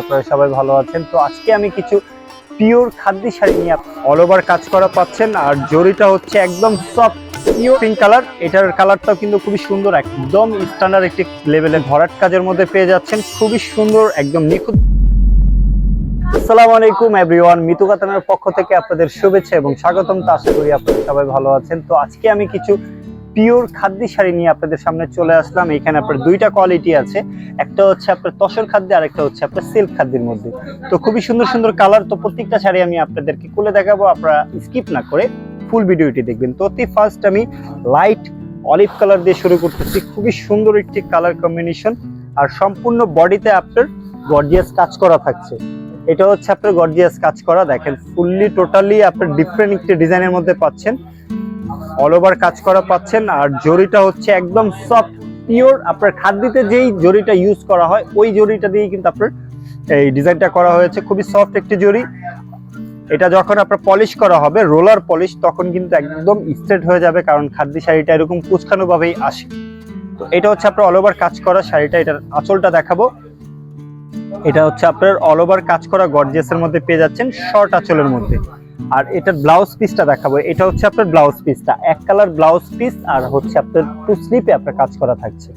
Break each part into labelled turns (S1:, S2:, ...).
S1: আপনারা সবাই ভালো আছেন। তো আজকে আমি কিছু পিওর খাদ্য শাড়ি নিয়ে অল ওভার কাজ করা পাচ্ছেন, আর জরিটা হচ্ছে একদম সফট পিওর পিঙ্ক কালার। এটার কালারটাও কিন্তু খুবই সুন্দর, একদম স্ট্যান্ডার্ড একটি লেভেলে ভরাট কাজের মধ্যে পেয়ে যাচ্ছেন, খুবই সুন্দর, একদম নিখুঁত। আসসালামু আলাইকুম এভরিওয়ান, মিতু কাতানের পক্ষ থেকে আপনাদের শুভেচ্ছা এবং স্বাগতম। তো আশা করি আপনারা সবাই ভালো আছেন। তো আজকে আমি কিছু পিওর খাদ্য শাড়ি নিয়ে আপনাদের সামনে চলে আসলাম। এখানে আপনার দুইটা কোয়ালিটি আছে, একটা হচ্ছে আপনার তসর খাদ্য আর একটা হচ্ছে আপনার সিল্ক খাদ্যের মধ্যে। তো খুবই সুন্দর সুন্দর কালার। তো প্রত্যেকটা শাড়ি আমি আপনাদেরকে খুলে দেখাবো, আপনারা স্কিপ না করে ফুল ভিডিওটি দেখবেন। তো অতি ফার্স্ট আমি লাইট অলিভ কালার দিয়ে শুরু করতেছি। খুবই সুন্দর একটি কালার কম্বিনেশন, আর সম্পূর্ণ বডিতে আপনার গর্জিয়াস কাজ করা থাকছে। এটা হচ্ছে আপনার গর্জিয়াস কাজ করা, দেখেন ফুললি টোটালি আপনার ডিফারেন্ট একটি ডিজাইনের মধ্যে পাচ্ছেন, অল ওভার কাজ করা পাচ্ছেন। আর জরিটা হচ্ছে একদম সফট পিওর, আপনার খাদ্যতে যেই জরিটা ইউজ করা হয় ওই জরিটা দিয়ে কিন্তু আপনার এই ডিজাইনটা করা হয়েছে। খুবই সফট একটি জরি। এটা যখন আপনার পলিশ করা হবে, রোলার পলিশ, তখন কিন্তু একদম স্ট্রেট হয়ে যাবে, কারণ খাদ্য শাড়িটা এরকম কুচকানো ভাবেই আসে। তো এটা হচ্ছে আপনার অল ওভার কাজ করা শাড়িটা। এটার আঁচলটা দেখাবো। এটা হচ্ছে আপনার অল ওভার কাজ করা গর্জিয়াসের মধ্যে পেয়ে যাচ্ছেন, শর্ট আঁচলের মধ্যে। আর এটার ব্লাউজ পিসটা দেখাবো। এটা হচ্ছে আপনার ব্লাউজ পিসটা, এক কালার ব্লাউজ পিস, আর হচ্ছে আপনার টু স্লিপে আপনার কাজ করা থাকছে।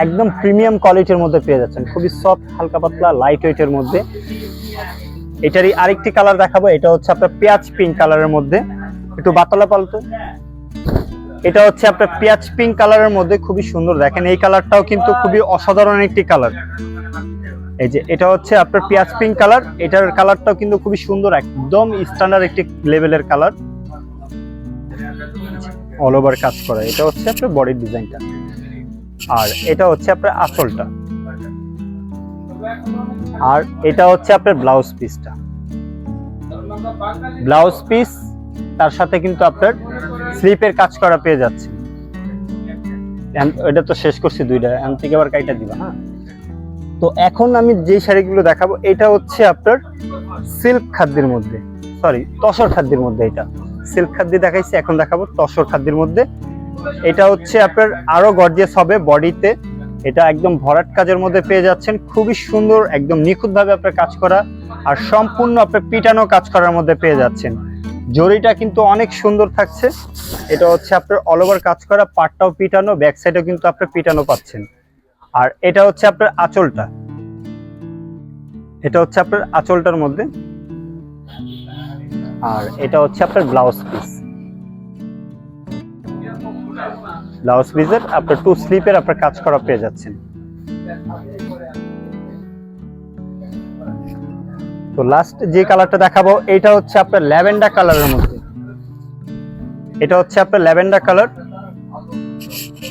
S1: একদম প্রিমিয়াম কোয়ালিটির মধ্যে পেয়ে যাচ্ছেন, খুবই সফট, হালকা পাতলা, লাইট ওয়েটের মধ্যে। এটারই আরেকটি কালার দেখাবো। এটা হচ্ছে আপনার পেঁয়াজ পিঙ্ক কালারের মধ্যে, একটু বাতলা পাল্টো। এটা হচ্ছে আপনার পেঁয়াজ পিঙ্ক কালারের মধ্যে, খুবই সুন্দর। দেখেন এই কালারটাও কিন্তু খুবই অসাধারণ একটি কালার। এই যে এটা হচ্ছে আপনার পেঁয়াজ পিঙ্ক কালার, এটার কালারটাও কিন্তু খুবই সুন্দর, একদম স্ট্যান্ডার্ড একটি লেভেলের কালার, অল ওভার কাজ করা। এটা হচ্ছে আপনার বডির ডিজাইনটা, আর এটা হচ্ছে আপনার আঁচলটা, আর এটা হচ্ছে আপনার ব্লাউজ পিসটা। ব্লাউজ পিস তার সাথে কিন্তু আপনার স্লিপের কাজ করা পেয়ে যাচ্ছে। এটা তো শেষ করছি দুইটা, এখন থেকে আবার কাইটা দিবা। হ্যাঁ, তো এখন আমি যে শাড়িগুলো দেখাবো, এটা হচ্ছে আপনার সিল্ক খাদ্যের মধ্যে, সরি তসর খাদ্যের মধ্যে। এটা সিল্ক খাদ্য দেখাইছি, এখন দেখাবো তসর খাদ্যের মধ্যে। এটা হচ্ছে আপনার আরো গর্জিয়াস হবে বডিতে। এটা একদম ভরাট কাজের মধ্যে পেয়ে যাচ্ছেন, খুবই সুন্দর, একদম নিখুঁত ভাবে আপনার কাজ করা, আর সম্পূর্ণ আপনার পিটানো কাজ করার মধ্যে পেয়ে যাচ্ছেন। জরিটা কিন্তু অনেক সুন্দর থাকছে। এটা হচ্ছে আপনার অল ওভার কাজ করা, পাটটাও পিটানো, ব্যাক সাইডেও কিন্তু আপনার পিটানো পাচ্ছেন। আর এটা হচ্ছে আপনার আঁচলটা, এটা হচ্ছে আপনার আঁচলটার মধ্যে। আর এটা হচ্ছে আপনার ব্লাউজ পিস। ব্লাউজ পিসের আপনার টু স্লিপের আপনার কাজ করা পেয়ে যাচ্ছেন। তো লাস্ট যে কালারটা দেখাবো, এটা হচ্ছে আপনার ল্যাভেন্ডার কালারের মধ্যে। এটা হচ্ছে আপনার ল্যাভেন্ডার কালার,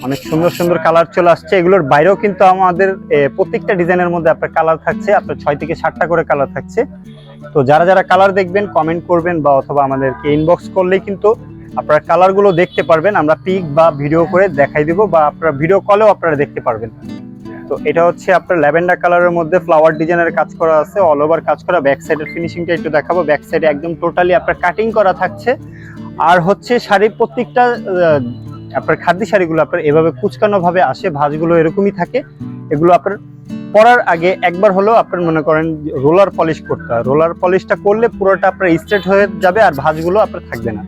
S1: অনেক সুন্দর সুন্দর কালার চলে আসছে। এগুলোর বাইরেও কিন্তু আমাদের প্রত্যেকটা ডিজাইনের মধ্যে আপনার কালার থাকছে, আপনার 6 থেকে 7টা করে কালার থাকছে। তো যারা যারা কালার দেখবেন কমেন্ট করবেন, বা অথবা আমাদেরকে ইনবক্স করলেই কিন্তু আপনারা কালারগুলো দেখতে পারবেন। আমরা পিক বা ভিডিও করে দেখাই দিব, বা আপনারা ভিডিও কলেও আপনারা দেখতে পারবেন। তো এটা হচ্ছে আপনার ল্যাভেন্ডার কালারের মধ্যে ফ্লাওয়ার ডিজাইনের কাজ করা আছে, অল ওভার কাজ করা। ব্যাক সাইডের ফিনিশিংটা একটু দেখাবো। ব্যাক সাইডে একদম টোটালি আপনার কাটিং করা থাকছে। আর হচ্ছে শাড়ির প্রত্যেকটা আপনার খাদ্য শাড়িগুলো আপনার এভাবে কুচকানো ভাবে আসে, ভাঁজগুলো এরকমই থাকে। এগুলো আপনার পরার আগে একবার হলেও আপনার মনে করেন রোলার পলিশ করতে হয়। রোলার পলিশটা করলে পুরোটা আপনার স্ট্রেট হয়ে যাবে, আর ভাঁজগুলো আপনার থাকবে না।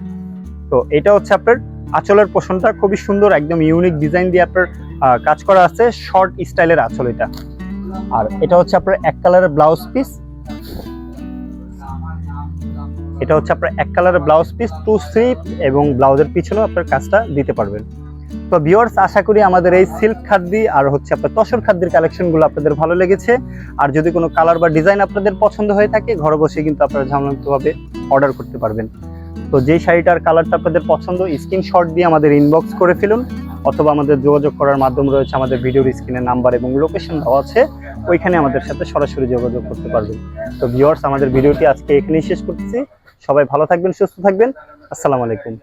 S1: তো এটা হচ্ছে আপনার আঁচলের পোষণটা, খুবই সুন্দর, একদম ইউনিক ডিজাইন দিয়ে আপনার কাজ করা আছে, শর্ট স্টাইলের আঁচল এটা। আর এটা হচ্ছে আপনার এক কালারের ব্লাউজ পিস। এটা হচ্ছে আপনার এক কালারের ব্লাউজ পিস, টু স্লিপ, এবং ব্লাউজের পিছনেও আপনার কাজটা দিতে পারবেন। তো ভিউয়ার্স, আশা করি আমাদের এই সিল্ক খাদ্য আর হচ্ছে আপনার তসর খাদ্যের কালেকশনগুলো আপনাদের ভালো লেগেছে। আর যদি কোনো কালার বা ডিজাইন আপনাদের পছন্দ হয়ে থাকে, ঘরে বসে কিন্তু আপনারা ঝামেলামুক্তভাবে অর্ডার করতে পারবেন। তো যেই শাড়িটার কালারটা আপনাদের পছন্দ, স্ক্রিনশট দিয়ে আমাদের ইনবক্স করে ফেলুন, অথবা আমাদের যোগাযোগ করার মাধ্যম রয়েছে, আমাদের ভিডিওর স্ক্রিনে নাম্বার এবং লোকেশন দেওয়া আছে, ওইখানে আমাদের সাথে সরাসরি যোগাযোগ করতে পারবেন। তো ভিউয়ার্স, আমাদের ভিডিওটি আজকে এখানেই শেষ করতেছি। সবাই ভালো থাকবেন, সুস্থ থাকবেন। আসসালামু আলাইকুম।